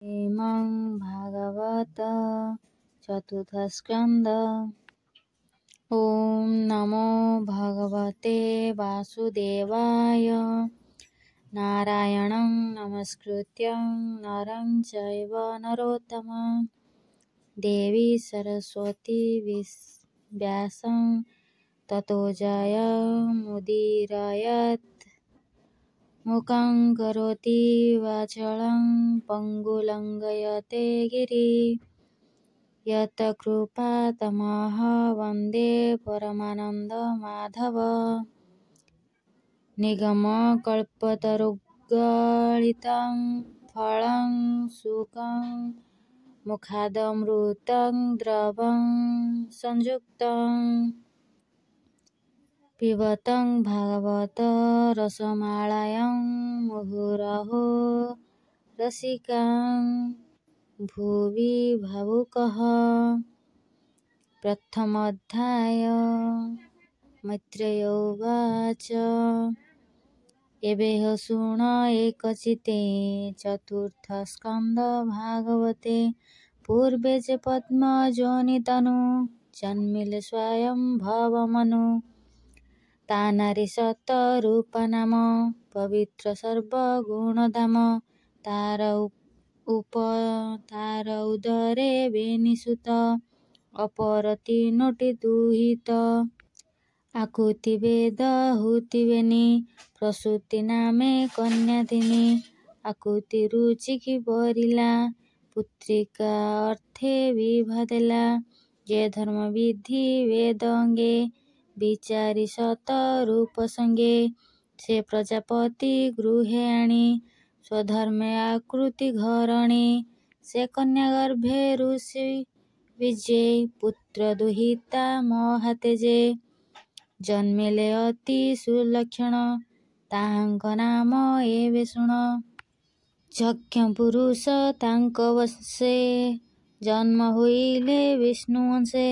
श्रीमद् भागवत चतुर्थस्कन्ध। ॐ नमो भगवते वासुदेवाय। नारायणं नमस्कृत्यं नरं चैव नरोत्तमं देवी सरस्वती व्यासं ततो जयमुदीरयेत्। मूकं करोति वाचालं पङ्गुलङ्घयते गिरिं। यत्कृपातमः वन्दे परमानन्दमाधव। निगमकल्पतरुगलितं फलं सुखं मुखादमृतं द्रवं संयुक्तं पिबतं भागवत रसमालयं मुहुरहो रसिका भुवि भावुकः। प्रथमोऽध्याय। मैत्रेय उवाच। एवेह शृण एकचित्ते चतुर्थस्कन्ध भागवते। पूर्वे च पद्मजोनितनु जन्मिले स्वयं भवमनु। तानारीशतरूपा नाम पवित्र सर्वगुणधाम। तार उदरे बेनिसुत अपर तीनोटी दुहित। आकुति वेद हुति बेनी प्रसूति नामे कन्या तिनी। आकुति रुचिकी बरिला पुत्रिका अर्थे विभा देला। जे धर्म विधि वेद अंगे विचारी शतरूप संगे। से प्रजापति गृहे आणी स्वधर्मे आकृति घरणी। से कन्या गर्भे ऋषि विजे पुत्र दुहिता महातेजे। जन्मिले अति सुलक्षण ताहांक नाम एवे शुण। यज्ञ पुरुष तांक वशे जन्म होइले विष्णु अंशे।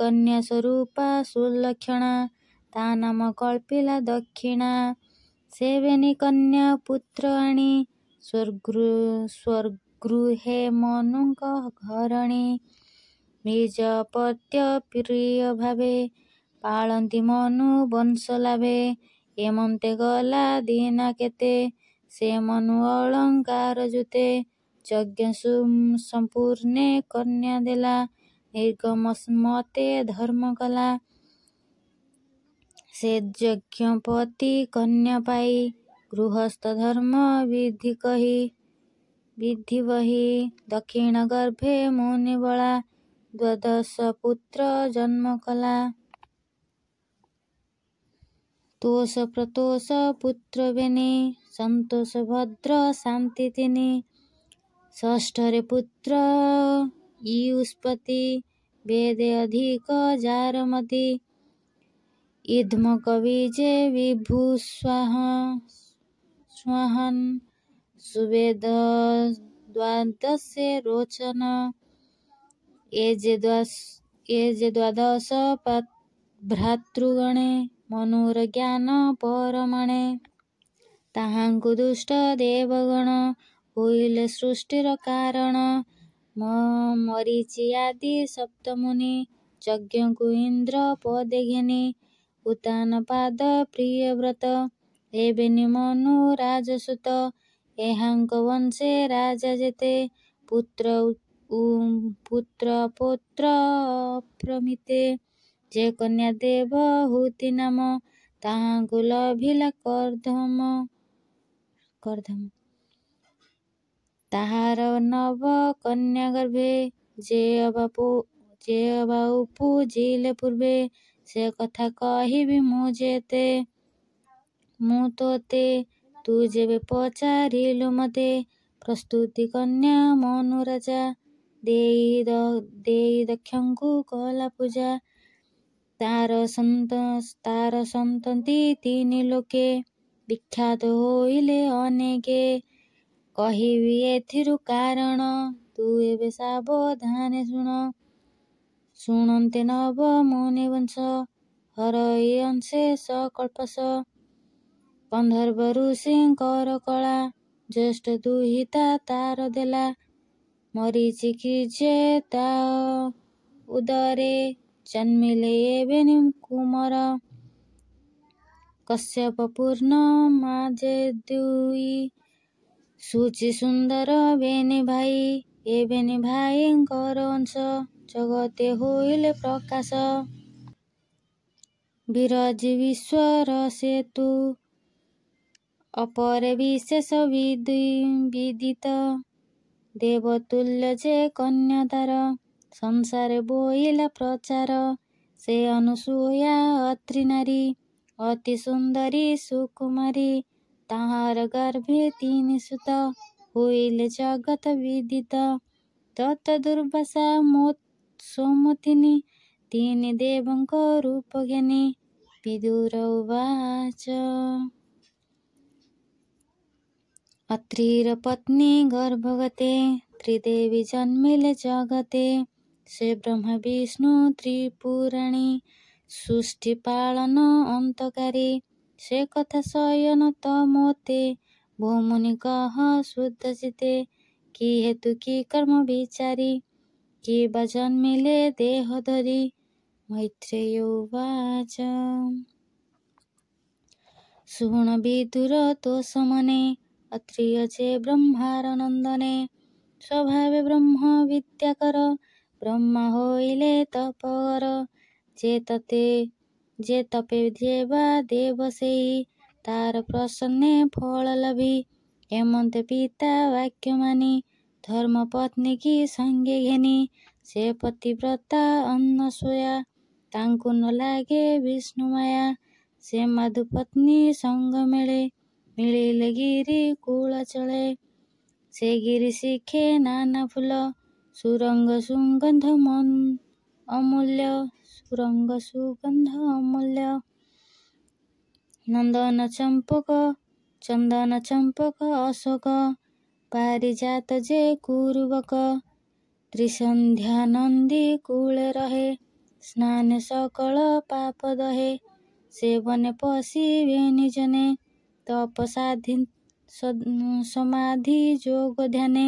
कन्या स्वरूपा सुलक्षणा ता नाम कल्पिला दक्षिणा। सेवेनी कन्या पुत्र आणी स्वर्गृहे मनुंक घरणी। निज पत्य प्रिय भावे पाळंती मनु वंश लाभे। एमंते गला दिन केते से मनु अलंकार जुते। यज्ञ संपूर्णे कन्या देला निर्गमते धर्म कला। से यज्ञपति कन्या पाई गृहस्थ धर्म विधि वही। दक्षिण गर्भे मुनि बला द्वादश पुत्र जन्म कला। तोष प्रतोष पुत्र बेनी संतोष भद्र शांति तिनी। षष्ठरे पुत्र युष्पति वेदे अधिक जारमति। इद्म कविजे विभु स्वाहन सुवेद द्वादशे रोचन। ये जे द्वादश भ्रातृगणे मनुर ज्ञान परमणे। ताहांकु दुष्ट देवगण होइले सृष्टिर कारण। मरीचि आदि सप्तमुनि यज्ञକୁ इंद्र पदे घेनी। उतान पाद प्रिय व्रत एवेनी मनु राजसुत। एहांक वंशे राजा जेते पुत्र पौत्र अप्रमिते। जे कन्या देव हुति नाम ताहांकु लभिला कर्धम। ताहार नव कन्या गर्भे जे अबा उपुजिले पूर्वे। से कथा कहिबि मु जेते मु तोते तू जेबे पचारिलु मते। प्रस्तुति कन्या मनु राजा देई दक्षंकु कला पूजा। तार संतति तीनि लोके विख्यात होइले अनेके। कहिबि एथिरु कारण तू एबे सावधाने शुण। शुणन्ते नव मुनि वंश हरई अंशे सकल्पस। गंधर्व ऋषिंकर कला ଜ୍ୟେଷ୍ଠ ଦୁହିତା ତାର ଦେଲା। ମରିଚିକି ଯେ ତା ଉଦରେ ଜନ୍ମିଲେ ଏବେନି କୁମର। କଶ୍ୟପ ପୂର୍ଣ୍ଣ ଯେ ଦୁଇ ସୁଚି ସୁନ୍ଦର ବେନି ଭାଇ। ଏବେନି ଭାଇଙ୍କର ଅଂଶ ଜଗତେ ହୋଇଲେ ପ୍ରକାଶ। ବିରଜି ବିଶ୍ୱର ସେତୁ ଅପରେ ବିଶେଷ ବିଦିତ। ଦେବତୁଲ୍ୟ ଯେ କନ୍ୟା ତାର ସଂସାରେ ବୋଇଲା ପ୍ରଚାର। ସେ ଅନୁସୂୟା ଅତ୍ରି ନାରୀ ଅତି ସୁନ୍ଦରୀ ସୁକୁମାରୀ। ତାହାର ଗର୍ଭେ ତିନି ସୁତ ହୋଇଲେ ଜଗତ ବିଦିତ। ତତ ଦୁର୍ବାସା ସୋମତିନି ତିନି ଦେବଙ୍କ ରୂପ ଜ୍ଞାନୀ। ବିଦୁର ଉବାଚ ଅତ୍ରିର ପତ୍ନୀ ଗର୍ଭଗତେ ତ୍ରିଦେବୀ ଜନ୍ମିଲେ ଜଗତେ। ସେ ବ୍ରହ୍ମା ବିଷ୍ଣୁ ତ୍ରିପୁରାଣୀ ସୃଷ୍ଟି ପାଳନ ଅନ୍ତକାରୀ। ସେ କଥା ଶୟନ ତମୋତେ ଭୂମୁନି କହ ଶୁଦ୍ଧ ଚିତେ। କି ହେତୁ କି କର୍ମ ବିଚାରି କି ବା ଜନ୍ମିଲେ ଦେହ ଧରି। ମୈତ୍ରେୟ ଉବାଚ ଶୁଣ ବିଦୁର ତୋ ସମନେ ଅତ୍ରିୟ ଯେ ବ୍ରହ୍ମାର ନନ୍ଦନେ। ସ୍ୱଭାବେ ବ୍ରହ୍ମ ବିଦ୍ୟାକର ବ୍ରହ୍ମା ହୋଇଲେ ତପକର। ଯେ ତପେ ଦେବା ଦେବ ସେଇ ତାର ପ୍ରସନ୍ନେ ଫଳ ଲଭି। ଏମନ୍ତ ପିତା ବାକ୍ୟ ମାନି ଧର୍ମ ପତ୍ନୀ କି ସଙ୍ଗେ ଘେନି। ସେ ପତିବ୍ରତା ଅନସୂୟା ତାଙ୍କୁ ନ ଲାଗେ ବିଷ୍ଣୁ ମାୟା। ସେ ମଧୁ ପତ୍ନୀ ସଙ୍ଗ ମିଳିଲେ ଗିରି କୂଳ ଚଳେ। ସେ ଗିରି ଶିଖେ ନାନା ଫୁଲ ସୁରଙ୍ଗ ସୁଗନ୍ଧ ଅମୂଲ୍ୟ। ଚନ୍ଦନ ଚମ୍ପକ ଅଶୋକ ପାରିଜାତ ଯେ କୁରୁବକ। ତ୍ରିସନ୍ଧ୍ୟା ନନ୍ଦୀ କୂଳେ ରହେ ସ୍ନାନେ ସକଳ ପାପ ଦହେ। ସେ ବନେ ପଶିବେନି ଜନେ ତପ ସମାଧି ଯୋଗ ଧ୍ୟାନେ।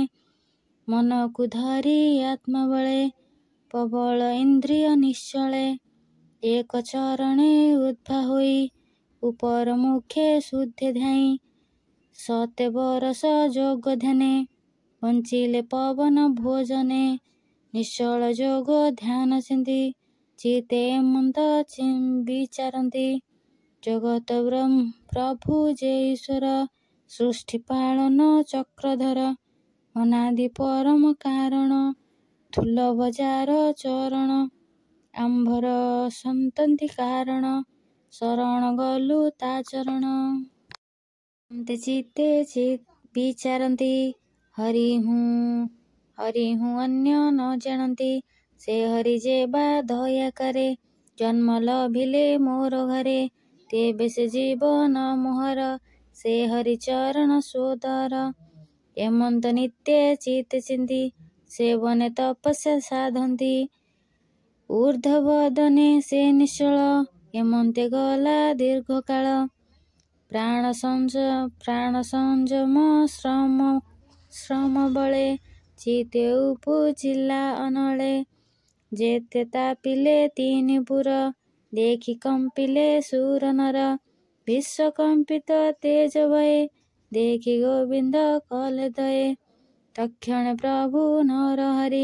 ମନକୁ ଧରି ଆତ୍ମବଳେ ପ୍ରବଳ ଇନ୍ଦ୍ରିୟ ନିଶ୍ଚଳେ। ଏକ ଚରଣେ ଉଦ୍ଭା ହୋଇ ଉପର ମୁଖେ ଶୁଦ୍ଧେ ଧାଇଁ। ସତେ ବରଷ ଯୋଗ ଧ୍ୟାନେ ବଞ୍ଚିଲେ ପବନ ଭୋଜନେ। ନିଶ୍ଚଳ ଯୋଗ ଧ୍ୟାନ ଚିନ୍ତି ଚିତେ ଏମନ୍ତ ବିଚାରନ୍ତି। ଜଗତ ପ୍ରଭୁ ଯେ ଈଶ୍ୱର ସୃଷ୍ଟି ପାଳନ ଚକ୍ରଧର। ଅନାଦି ପରମ କାରଣ ଥୂଲ ଯାର ଚରଣ। ଆମ୍ଭର ସନ୍ତତି କାରଣ ଶରଣ ଗଲୁ ତା ଚରଣ। ଚିତେ ବିଚାରନ୍ତି ହରି ହୁଁ ଅନ୍ୟ ନ ଜାଣନ୍ତି। ସେ ହରି ଯେ ବା ଦୟା କରେ ଜନ୍ମ ଲଭିଲେ ମୋର ଘରେ। ତେବେ ସେ ଜୀବନ ମୋହର ସେ ହରି ଚରଣ ସୋଦର। ଏମନ୍ତ ନିତ୍ୟ ଚିତେ ଚିନ୍ତି ସେ ବନେ ତପସ୍ୟା ସାଧନ୍ତି। ଊର୍ଦ୍ଧ୍ୱ ବଦନେ ସେ ନିଶ୍ଚଳ ଏମନ୍ତେ ଗଲା ଦୀର୍ଘ କାଳ। ପ୍ରାଣ ସଂଯମ ଶ୍ରମ ବଳେ ଚିତେ ଉପୁଜିଲା ଅନଳେ। ଯେତେ ତାପିଲେ ତିନି ପୁର ଦେଖି କମ୍ପିଲେ ସୁର ନର। ବିଶ୍ୱ କମ୍ପିତ ତେଜ ଭୟେ ଦେଖି ଗୋବିନ୍ଦ କଲେ ଦୟେ। ତକ୍ଷଣେ ପ୍ରଭୁ ନର ହରି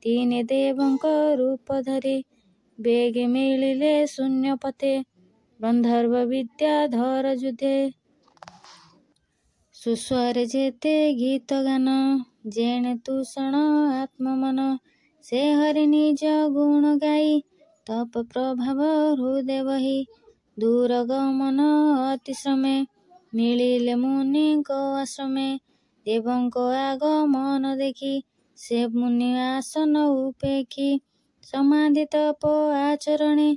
ତିନି ଦେବଙ୍କ ରୂପ ଧରି। ବେଗେ ମିଳିଲେ ଶୂନ୍ୟ ପଥେ ଗନ୍ଧର୍ବ ବିଦ୍ୟା ଧର ଯୁଧେ। ସୁସ୍ୱରେ ଯେତେ ଗୀତ ଗାନ ଯେଣେ ତୂଷଣ ଆତ୍ମମନ। ସେ ହରି ନିଜ ଗୁଣ ଗାଇ ତପ ପ୍ରଭାବ ହୃଦେ ବହି। ଦୂର ଗମନ ଅତି ଶ୍ରମେ ମିଳିଲେ ମୁନିଙ୍କ ଆଶ୍ରମେ। ଦେବଙ୍କ ଆଗମନ ଦେଖି ସେ ମୁନି ଆସନ ଉପେଖି। ସମାଧି ତପ ଆଚରଣେ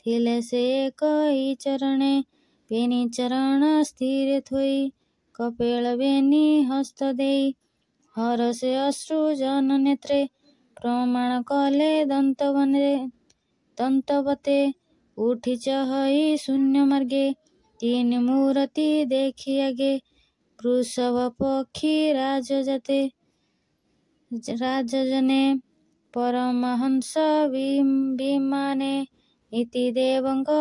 ଥିଲେ ସେ ଏକ ଚରଣେ। ବେନି ଚରଣ ସ୍ଥିରେ ଥୋଇ କପେଳ ବେନି ହସ୍ତ ଦେଇ। ହରଷେ ଅଶ୍ରୁ ଜନ ନେତ୍ରେ ପ୍ରମାଣ କଲେ ଦନ୍ତବତେ। ଉଠି ଚହଇ ଶୂନ୍ୟ ମାର୍ଗେ ତିନି ମୂରତି ଦେଖି ଆଗେ। ବୃଷଭ ପକ୍ଷୀ ରାଜଜନେ ପରମହଂସ ବିମାନେ ଇତି ଦେବଙ୍କ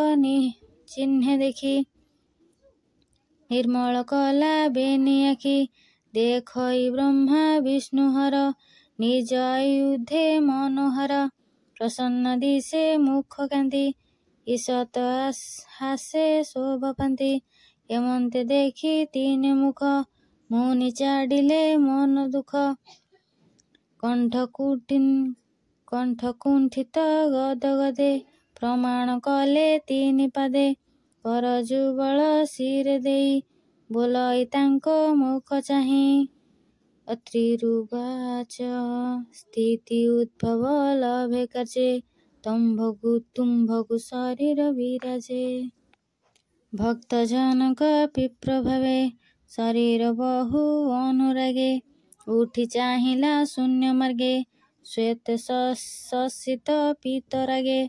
ଚିହ୍ନେ ଦେଖି ନିର୍ମଳ କଲା ବେନି ଆଖି ଦେଖଇ ବ୍ରହ୍ମା ବିଷ୍ଣୁହର ନିଜ ଆୟୁଧେ ମନୋହର ପ୍ରସନ୍ନ ଦିଶେ ମୁଖ କାନ୍ତି ଈଶତ ହାସେ ଶୋଭପାନ୍ତି ଏମନ୍ତେ ଦେଖି ତିନି ମୁଖ ମୁନି ଚାଡ଼ିଲେ ମନ ଦୁଃଖ କଣ୍ଠ କୁଣ୍ଠିତ ଗଦଗଦେ ପ୍ରମାଣ କଲେ ତିନି ପାଦେ କର ଯୁଗଳ ଶିରେ ଦେଇ ବୋଲଇ ତାଙ୍କ ମୁଖ ଚାହିଁ ଅତ୍ରିରୁବାଚ ସ୍ଥିତି ଉଦ୍ଭବ ଲଭେ କାର୍ଯ୍ୟେ ତୁମ୍ଭକୁ ଶରୀର ବିରାଜେ ଭକ୍ତ ଜନକ ବିପ୍ର ଭାବେ ଶରୀର ବହୁ ଅନୁରାଗେ ଉଠି ଚାହିଁଲା ଶୂନ୍ୟ ମାର୍ଗେ ଶ୍ଵେତ ଶସିତ ପୀତରାଗେ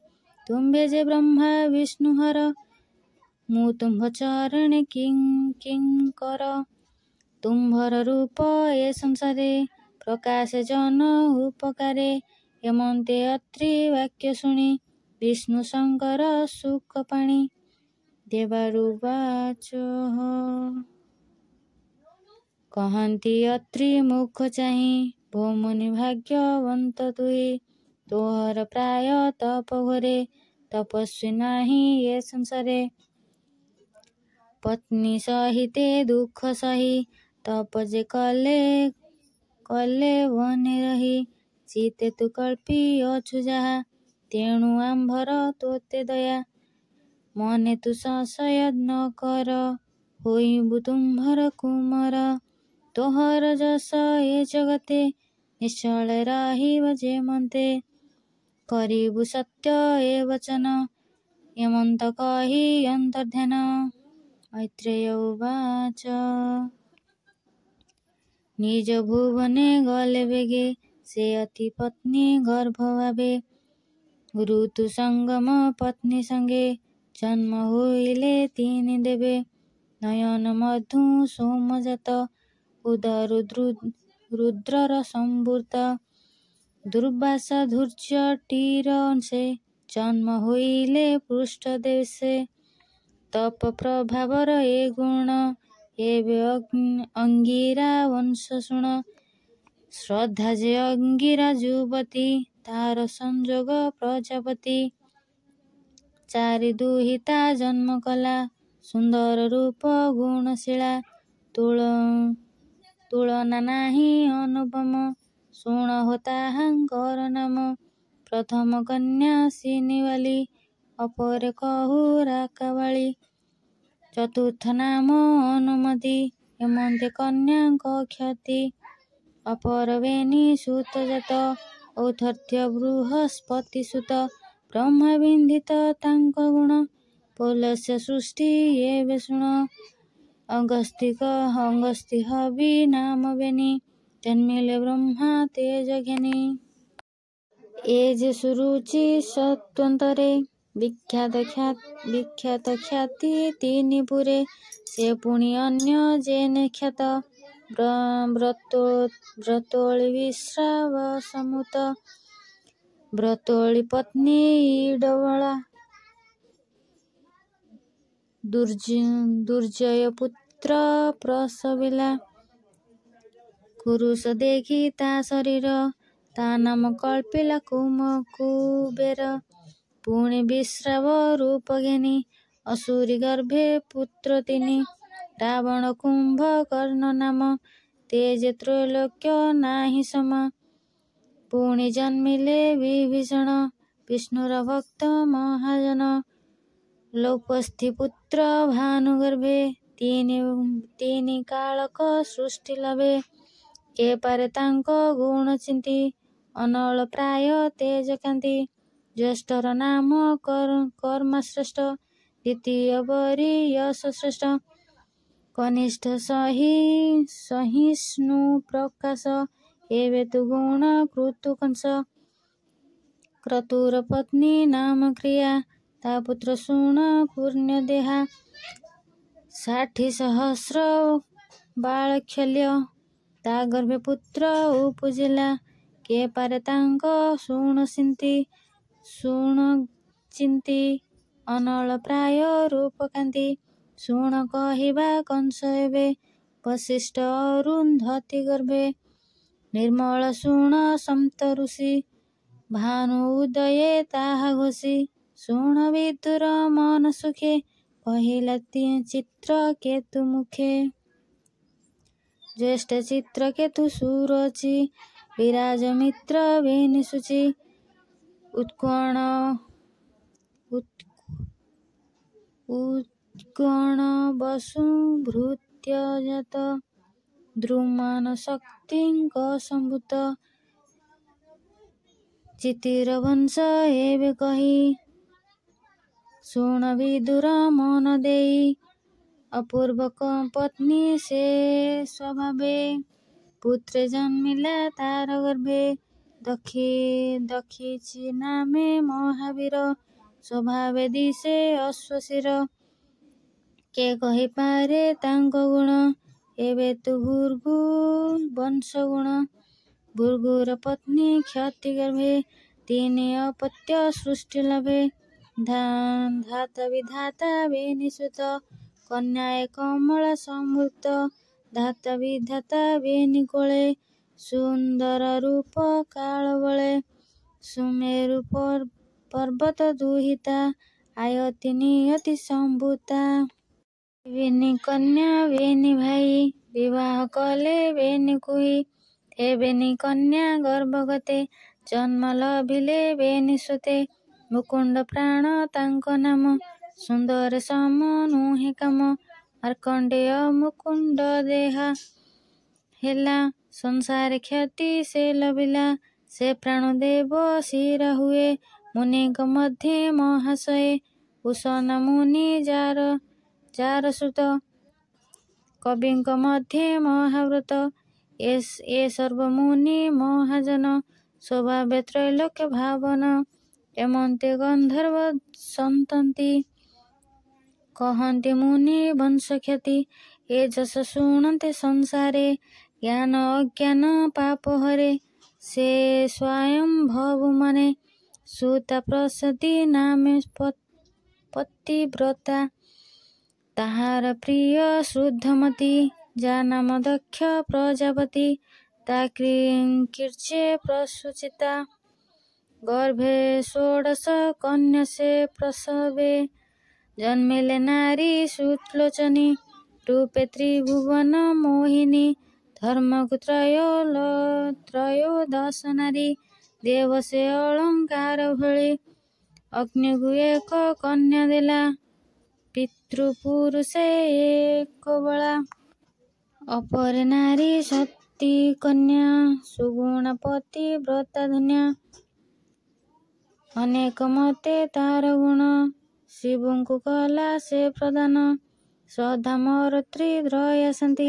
ତୁମ୍ଭେ ଯେ ବ୍ରହ୍ମା ବିଷ୍ଣୁହର ମୁଁ ତୁମ୍ଭ ଚରଣେ କିଙ୍କର ତୁମ୍ଭର ରୂପ ଏ ସଂସାରେ ପ୍ରକାଶ ଜନ ଉପକାରେ ଏମନ୍ତେ ଅତ୍ରି ବାକ୍ୟ ଶୁଣି ବିଷ୍ଣୁ ଶଙ୍କର ସୁଖ ପାଣି ଦେବାରୁବାଚ କହନ୍ତି ଅତ୍ରି ମୁଖ ଚାହିଁ ଭୌମୁନି ଭାଗ୍ୟବନ୍ତ ତୁହି ତୋହର ପ୍ରାୟ ତପ ଘରେ ତପସ୍ୱୀ ନାହିଁ ଏ ସଂସାରେ ପତ୍ନୀ ସହିତେ ଦୁଃଖ ସହି ତପ ଯେ କଲେ ବନେ ରହି ଚିତେ ତୁ କଳ୍ପି ଅଛୁ ଯାହା ତେଣୁ ଆମ୍ଭର ତୋତେ ଦୟା ମନେ ତୁ ସଂଶୟ ନ କର ହୋଇବୁ ତୁମ୍ଭର କୁମର ତୋହର ଯଶ ଏ ଜଗତେ ନିଶ୍ଚଳ ରହିବ ଯେମନ୍ତେ କରିବୁ ସତ୍ୟ ଏ ବଚନ ଏମନ୍ତ କହି ଅନ୍ତର୍ଧ୍ୟାନ ମୈତ୍ରେୟ ଉବାଚ ନିଜ ଭୁବନେ ଗଲେ ବେଗେ ସେ ଅତି ପତ୍ନୀ ଗର୍ଭ ଭାବେ ଋତୁ ସଙ୍ଗମ ପତ୍ନୀ ସଙ୍ଗେ ଜନ୍ମ ହୋଇଲେ ତିନି ଦେବେ ନୟନ ମଧୁ ସୋମଜାତ ଉଦରୁ ରୁଦ୍ରର ସମ୍ଭୂତ ଦୁର୍ବାସା ଧୂର୍ଯ୍ୟ ଟିର ସେ ଜନ୍ମ ହୋଇଲେ ପୃଷ୍ଠ ଦେଶେ ତପ ପ୍ରଭାବର ଏ ଗୁଣ ଏବେ ଅଙ୍ଗିରା ବଂଶ ଶୁଣ ଶ୍ରଦ୍ଧା ଯେ ଅଙ୍ଗିରା ଯୁବତୀ ତାର ସଂଯୋଗ ପ୍ରଜାପତି ଚାରି ଦୁହିତା ଜନ୍ମ କଲା ସୁନ୍ଦର ରୂପ ଗୁଣଶୀଳା ତୁଳନା ନାହିଁ ଅନୁପମ ଶୁଣ ହୋ ତାହାଙ୍କର ନାମ ପ୍ରଥମ କନ୍ୟା ସିନିବାଲି ଅପରେ କହୁ ରାକାବାଳି ଚତୁର୍ଥ ନାମ ଅନୁମତି ଏମନ୍ତେ କନ୍ୟାଙ୍କ ଖ୍ୟାତି ଅପର ବେନି ସୁତ ଜାତ ଔଥର୍ଥ୍ୟ ବୃହସ୍ପତି ସୁତ ବ୍ରହ୍ମା ବିନ୍ଧିତ ତାଙ୍କ ଗୁଣ ପୌଲସ୍ୟ ସୃଷ୍ଟି ଏବେ ଶୁଣ ଅଗସ୍ତି ହବି ନାମ ବେନି ଜନ୍ମିଲେ ବ୍ରହ୍ମା ତେଜ ଘେନି ଏ ଯେ ସୁରୁଚି ସତ୍ୱନ୍ତରେ ବିଖ୍ୟାତ ଖ୍ୟାତି ତିନି ପୁରେ ସେ ପୁଣି ଅନ୍ୟ ଯେନେ ଖ୍ୟାତ ବ୍ରତୋଳି ବିଶ୍ରାବ ସମୁତ ବ୍ରତୋଳି ପତ୍ନୀ ଇଡବଳା ଦୁର୍ଜୟ ପୁତ୍ର ପ୍ରସବିଲା କୁରୁଷ ଦେଖି ତା ଶରୀର ତା ନାମ କଳ୍ପିଲା କୁବେର ପୁଣି ବିଶ୍ରାବ ରୂପ ଘେନି ଅସୁରୀ ଗର୍ଭେ ପୁତ୍ର ତିନି ରାବଣ କୁମ୍ଭ କର୍ଣ୍ଣ ନାମ ତେଜେ ତ୍ରୈଲୋକ୍ୟ ନାହିଁ ସମ ପୁଣି ଜନ୍ମିଲେ ବିଭୀଷଣ ବିଷ୍ଣୁର ଭକ୍ତ ମହାଜନ ଲୋପସ୍ଥି ପୁତ୍ର ଭାନୁ ଗର୍ଭେ ତିନି କାଳକ ସୃଷ୍ଟି ଲଭେ କେ ପାରେ ତାଙ୍କ ଗୁଣ ଚିନ୍ତି ଅନଳ ପ୍ରାୟ ତେଜ କାନ୍ତି ଜ୍ୟେଷ୍ଠର ନାମ କର୍ମା ଶ୍ରେଷ୍ଠ ଦ୍ୱିତୀୟ ବରି ଯଶ ଶ୍ରେଷ୍ଠ କନିଷ୍ଠ ସହିଷ୍ଣୁ ପ୍ରକାଶ ଏବେ ତୁ ଗୁଣ କୃତୁ କଂସ କ୍ରତୁର ପତ୍ନୀ ନାମ କ୍ରିୟା ତା ପୁତ୍ର ଶୁଣ ପୂର୍ଣ୍ଣ ଦେହା 60,000 ବାଳକ୍ଷଲ୍ୟ ତା ଗର୍ଭେ ପୁତ୍ର ଉପୁଜିଲା। କିଏ ପାରେ ତାଙ୍କ ଶୁଣ ଚିନ୍ତି ଅନଳ ପ୍ରାୟ ରୂପକାନ୍ତି। ଶୁଣ କହିବା କଂସ ଏବେ ବଶିଷ୍ଠ ଅରୁନ୍ଧତୀ ଗର୍ଭେ। ନିର୍ମଳ ଶୁଣ ସପ୍ତ ଋଷି ଭାନୁ ଉଦୟେ ତାହା ଘୋଷି। ଶୁଣ ବିଦୁର ମନ ସୁଖେ କହିଲା ଚିତ୍ର କେତୁ ମୁଖେ। ଜ୍ୟେଷ୍ଠ ଚିତ୍ର କେତୁ ସୁରଚି ବିରାଜ ମିତ୍ର ବେନି ସୂଚି। ଉତ୍କଣ ବସୁ ଭୃତ୍ୟ ଜାତ ଦ୍ରୁମାନ ଶକ୍ତିଙ୍କ ସମ୍ଭୂତ। ଚିତିର ବଂଶ ଏବେ କହି ଶୁଣ ବିଦୁର ମନ ଦେଇ। ଅପୂର୍ବ ପତ୍ନୀ ସେ ସ୍ୱଭାବେ ପୁତ୍ରେ ଜନ୍ମିଲା ତାର ଗର୍ଭେ। ଦକ୍ଷିଚି ନାମେ ମହାବୀର ସ୍ୱଭାବେ ଦିଶେ ଅଶ୍ୱଶିର। କେ କହିପାରେ ତାଙ୍କ ଗୁଣ ଏବେ ତୁ ଭୃଗୁ ବଂଶ ଗୁଣ। ଭୃଗୁର ପତ୍ନୀ କ୍ଷତି ଗର୍ଭେ ତିନି ଅପତ୍ୟ ସୃଷ୍ଟି ଲଭେ। ଧାତା ବିଧାତା ବେନି ସୁତ କନ୍ୟାଏ କମଳା ସମ୍ଭୃତ। ଧାତା ବିଧାତା ବେନି କୋଳେ ସୁନ୍ଦର ରୂପ କାଳ ବଳେ। ସୁମେରୁ ପର୍ବତ ଦୁହିତା ଆୟତି ନିୟତି ସମ୍ଭୂତା। ବେନି କନ୍ୟା ବେନି ଭାଇ ବିବାହ କଲେ ବେନି କୁହି। ହେବେନି କନ୍ୟା ଗର୍ଭଗତେ ଜନ୍ମ ଲଭିଲେ ବେନି ସୁତେ। ମୁକୁଣ୍ଡ ପ୍ରାଣ ତାଙ୍କ ନାମ ସୁନ୍ଦର ସମ ନୁହେଁ କାମ। ମାର୍କଣ୍ଡେୟ ମୁକୁଣ୍ଡ ଦେହା ହେଲା ସଂସାରେ କ୍ଷତି ସେ ଲଭିଲା। ସେ ପ୍ରାଣ ଦେବ ଶିରା ହୁଏ ମୁନିଙ୍କ ମଧ୍ୟେ ମହାଶୟ। ଉସନ ମୁନି ଯାର ସୁତ କବିଙ୍କ ମଧ୍ୟେ ମହାବ୍ରତ। ଏ ସର୍ବ ମୁନି ମହାଜନ ସ୍ୱଭାବେ ତ୍ରୈଲୋକ୍ୟ ଭାବନ। ଏମନ୍ତେ ଗନ୍ଧର୍ବ ସନ୍ତନ୍ତି କହନ୍ତି ମୁନି ବଂଶ କ୍ଷତି। ଏ ଯଶ ଶୁଣନ୍ତେ ସଂସାରେ ଜ୍ଞାନ ଅଜ୍ଞାନ ପାପ ହରେ। ସେ ସ୍ୱୟଂଭବୁ ମାନେ ସୁତା ପ୍ରସାଦୀ ନାମେ ପତିବ୍ରତା। ତାହାର ପ୍ରିୟ ଶୁଦ୍ଧମତି ଯା ନାମ ଦକ୍ଷ ପ୍ରଜାପତି। ତା କୀର୍ଚ୍ଚେ ପ୍ରସୂଚିତା ଗର୍ଭେ ଷୋଡ଼ଶ କନ୍ୟା ସେ ପ୍ରସବେ। ଜନ୍ମିଲେ ନାରୀ ସୁଲୋଚନୀ ରୂପେ ତ୍ରିଭୁବନ ମୋହିନୀ। ଧର୍ମକୁ ତ୍ରୟୋଦଶ ନାରୀ ଦେବ ସେ ଅଳଙ୍କାର ଭଳି। ଅଗ୍ନିକୁ ଏକ କନ୍ୟା ଦେଲା ପିତୃପୁରୁଷେ ଏକବଳା। ଅପରେ ନାରୀ ସତୀ କନ୍ୟା ସୁଗୁଣା ପତିବ୍ରତା ଧନ୍ୟା। ଅନେକ ମତେ ତାର ଗୁଣ ଶିବଙ୍କୁ କଲା ସେ ପ୍ରଦାନ। ଶ୍ରଦ୍ଧା ମରତ୍ରୀ ଦୟା ଶାନ୍ତି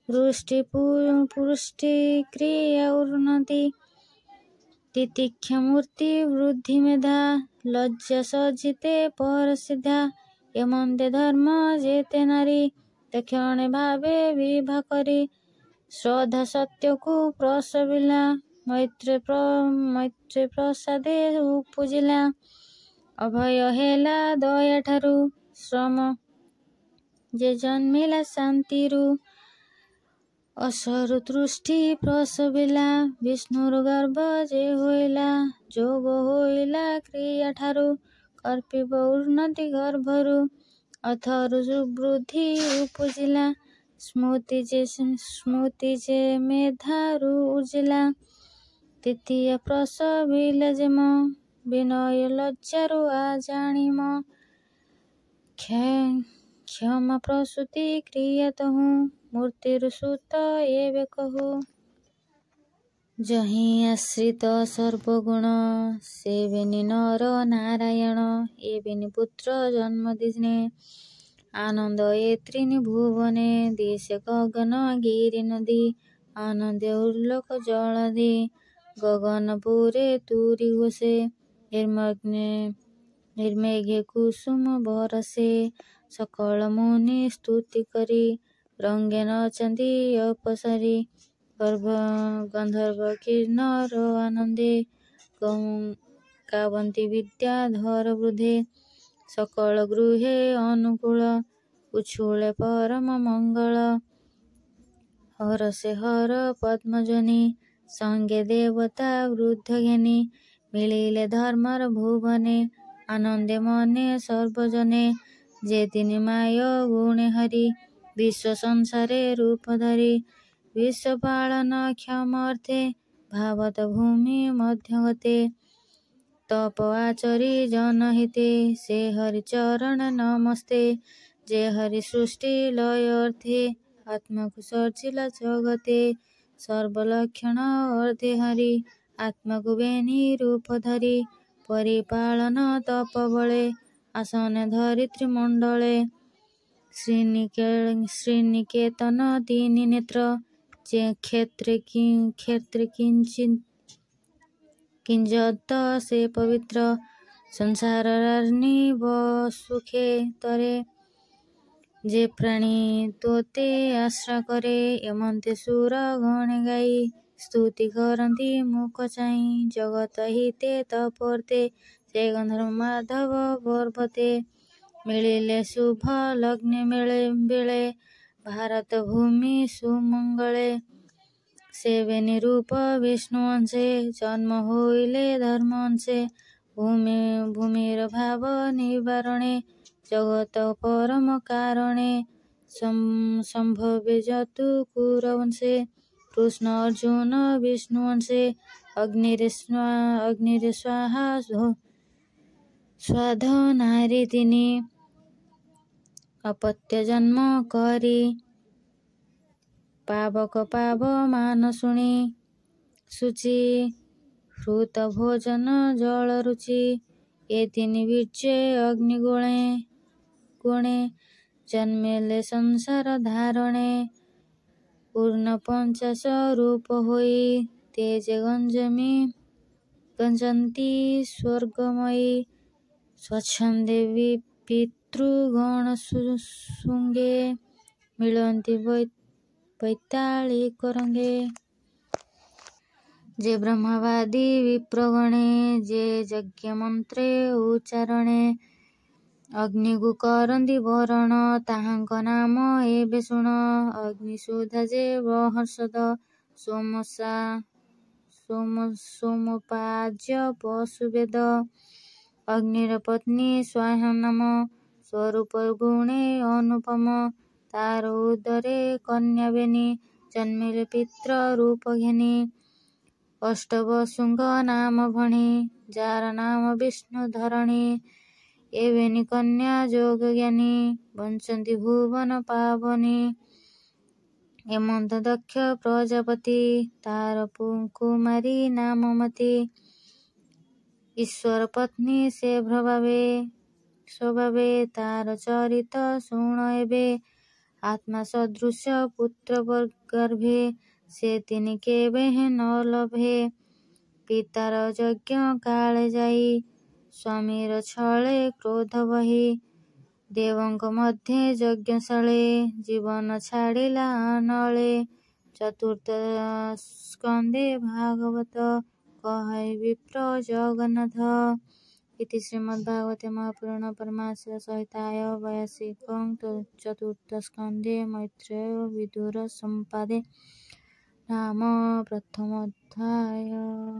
ହୃଷ୍ଟି ପୁଷ୍ଟି କ୍ରିୟା ଉନ୍ନତି। ତିତିକ୍ଷା ମୂର୍ତ୍ତି ବୃଦ୍ଧି ମେଧା ଲଜ୍ଜା ସଜ୍ଜିତେ ପରସିଦ୍ଧା। ଏମନ୍ତେ ଧର୍ମ ଯେତେ ନାରୀ ଦକ୍ଷିଣେ ଭାବେ ବିଭା କରି। ଶ୍ରଦ୍ଧା ସତ୍ୟକୁ ପ୍ରସବିଲା ମୈତ୍ରୀ ପ୍ରସାଦେ ଉପୁଜିଲା। ଅଭୟ ହେଲା ଦୟା ଠାରୁ ଶ୍ରମ ଯେ ଜନ୍ମିଲା ଶାନ୍ତିରୁ। ଅସରୁ ତୃଷ୍ଟି ପ୍ରସବିଲା ବିଷ୍ଣୁର ଗର୍ଭ ଯେ ହୋଇଲା। ଯୋଗ ହୋଇଲା କ୍ରିୟା ଠାରୁ କର୍ପିବ ଉନ୍ନତି ଗର୍ଭରୁ। ଅଥରୁ ବୃଦ୍ଧି ଉପୁଜିଲା ସ୍ମୃତି ଯେ ମେଧାରୁ ଉଜିଲା। ତୃତୀୟ ପ୍ରସବିଲା ଯେମ ବିନୟ ଲଜ୍ଜାରୁ ଆଜାଣିମ। କ୍ଷମା ପ୍ରସୂତି କ୍ରିୟା ତହୁଁ ମୂର୍ତ୍ତିରୁ ସୁତ ଏବେ କହୁ। ଯହିଁ ଆଶ୍ରିତ ସର୍ବଗୁଣ ସେ ବେନି ନର ନାରାୟଣ। ଏ ବେନି ପୁତ୍ର ଜନ୍ମ ଦିନେ ଆନନ୍ଦ ଏ ତ୍ରିନି ଭୁବନେ। ଦିଶେ ଗଗନ ଗିରି ନଦୀ ଆନନ୍ଦେ ଉର୍ଲୋକ ଜଳଧି। ଗଗନ ପୁରେ ତୁରୀ ଘୋଷେ ନିର୍ମେଘେ କୁସୁମ ବରଷେ। ସକଳ ମୁନି ସ୍ତୁତି କରି ରଙ୍ଗେ ନଚନ୍ତି ଅପସରି ଗନ୍ଧର୍ବ କିନ୍ନର ଆନନ୍ଦେ କାବନ୍ତି ବିଦ୍ୟାଧର ବୃଦ୍ଧେ ସକଳ ଗୃହେ ଅନୁକୂଳ ଉଛୁଳେ ପରମ ମଙ୍ଗଳ ହରସେ ହର ପଦ୍ମଜନି ସଙ୍ଗେ ଦେବତା ବୃଦ୍ଧ ଜ୍ଞାନୀ ମିଳିଲେ ଧର୍ମର ଭୁବନେ ଆନନ୍ଦେ ମନେ ସର୍ବଜନେ ଯେ ତିନି ମାୟ ଗୁଣେ ହରି ବିଶ୍ୱ ସଂସାରେ ରୂପ ଧରି ବିଶ୍ୱ ପାଳନ କ୍ଷମର୍ଥେ ଭାବତ ଭୂମି ମଧ୍ୟଗତେ ତପ ଆଚରି ଜନହିତେ ସେ ହରି ଚରଣ ନମସ୍ତେ ଯେ ହରି ସୃଷ୍ଟି ଲୟ ଅର୍ଥେ ଆତ୍ମାକୁ ସର୍ଜିଲା ଜଗତେ ସର୍ବଲକ୍ଷଣ ଅର୍ଧେ ହରି ଆତ୍ମାକୁ ବେନି ରୂପ ଧରି ପରିପାଳନ ତପ ବଳେ ଆସନ ଧରିତ୍ରୀ ମଣ୍ଡଳେ ଶ୍ରୀନିକେତନ ତିନି ନେତ୍ର କ୍ଷେତ୍ରେ କିଞ୍ଜତ ସେ ପବିତ୍ର ସଂସାର ରାଜ୍ନି ବସୁଖେ ତରେ ଯେ ପ୍ରାଣୀ ତୋତେ ଆଶ୍ରା କରେ ଏମନ୍ତେ ସୁର ଗଣେ ଗାଇ ସ୍ତୁତି କରନ୍ତି ମୁଖ ଚାହିଁ ଜଗତ ହିତେ ତପର୍ତେ ସେ ଗନ୍ଧର୍ବ ମାଧବ ପର୍ବତେ ମିଳିଲେ ଶୁଭ ଲଗ୍ନେ ବେଳେ ଭାରତ ଭୂମି ସୁମଙ୍ଗଳେ ସେ ବେନି ରୂପ ବିଷ୍ଣୁ ଅଂଶେ ଜନ୍ମ ହୋଇଲେ ଧର୍ମ ଅଂଶେ ଭୂମିର ଭାବ ନିବାରଣେ ଜଗତ ପରମ କାରଣେ ସମ୍ଭବେ ଯତୁ କୁରବଂଶେ କୃଷ୍ଣ ଅର୍ଜୁନ ବିଷ୍ଣୁ ଅଂଶେ ଅଗ୍ନିରେ ସ୍ୱାହା ସ୍ୱାଧ ନାରୀ ତିନି ଅପତ୍ୟ ଜନ୍ମ କରି ପାବକ ପାବ ମାନ ଶୁଣି ଶୁଚି ହୃତ ଭୋଜନ ଜଳ ରୁଚି ଏ ତିନି ବୀର୍ଯ୍ୟ ଅଗ୍ନି ଗୁଣେ ଜନ୍ମେଲେ ସଂସାର ଧାରଣେ ପୂର୍ଣ୍ଣ 50 ରୂପ ହୋଇ ତେଜେ ଗଞ୍ଜନ୍ତି ସ୍ୱର୍ଗମୟୀ ସ୍ୱଚ୍ଛନ୍ଦେ ପିତୃଗଣ ଶୃଙ୍ଗେ ମିଳନ୍ତି ବୈତାଳିକ ରଙ୍ଗେ ଯେ ବ୍ରହ୍ମବାଦୀ ବିପ୍ରଗଣେ ଯେ ଯଜ୍ଞ ମନ୍ତ୍ରେ ଉଚ୍ଚାରଣେ ଅଗ୍ନିକୁ କରନ୍ତି ବରଣ ତାହାଙ୍କ ନାମ ଏବେ ଶୁଣ ଅଗ୍ନିସୁଧା ଯେ ବହର୍ଷଦ ସୋମପାଜ୍ୟ ପଶୁବେଦ ଅଗ୍ନିର ପତ୍ନୀ ସ୍ୱାହା ନାମ ସ୍ୱରୂପ ଗୁଣେ ଅନୁପମ ତାର ଉଦରେ କନ୍ୟା ବେନି ଜନ୍ମିଲେ ପିତ୍ର ରୂପ ଘେନି ଅଷ୍ଟବସୁଙ୍କ ନାମ ଭଣୀ ଯାର ନାମ ବିଷ୍ଣୁ ଧରଣୀ ଏବେନି କନ୍ୟା ଯୋଗ ଜ୍ଞାନୀ ବଞ୍ଚନ୍ତି ଭୁବନ ପାବନୀ ଏମନ୍ତ ଦକ୍ଷ ପ୍ରଜାପତି ତାର କୁମାରୀ ନାମମତି ଈଶ୍ୱର ପତ୍ନୀ ସେ ସ୍ୱଭାବେ ତାର ଚରିତ ଶୁଣ ଏବେ ଆତ୍ମା ସଦୃଶ ପୁତ୍ର ଗର୍ଭେ ସେ ତିନି କେବେ ନ ଲଭେ ପିତାର ଯଜ୍ଞ କାଳେ ଯାଇ ସ୍ୱାମୀର ଛଳେ କ୍ରୋଧ ବହି ଦେବଙ୍କ ମଧ୍ୟରେ ଯଜ୍ଞଶାଳେ ଜୀବନ ଛାଡ଼ିଲା ନଳେ ଚତୁର୍ଥ ସ୍କନ୍ଧେ ଭାଗବତ କହଇ ବିପ୍ର ଜଗନ୍ନାଥ ଇତି ଶ୍ରୀମଦ୍ଭାଗବତେ ମହାପୁରାଣ ପରମାଂଶ ସଂହିତାୟ 82 ଚତୁର୍ଥ ସ୍କନ୍ଧେ ମୈତ୍ରେୟ ବିଦୁର ସମ୍ବାଦେ ନାମ ପ୍ରଥମ ଅଧ୍ୟାୟ।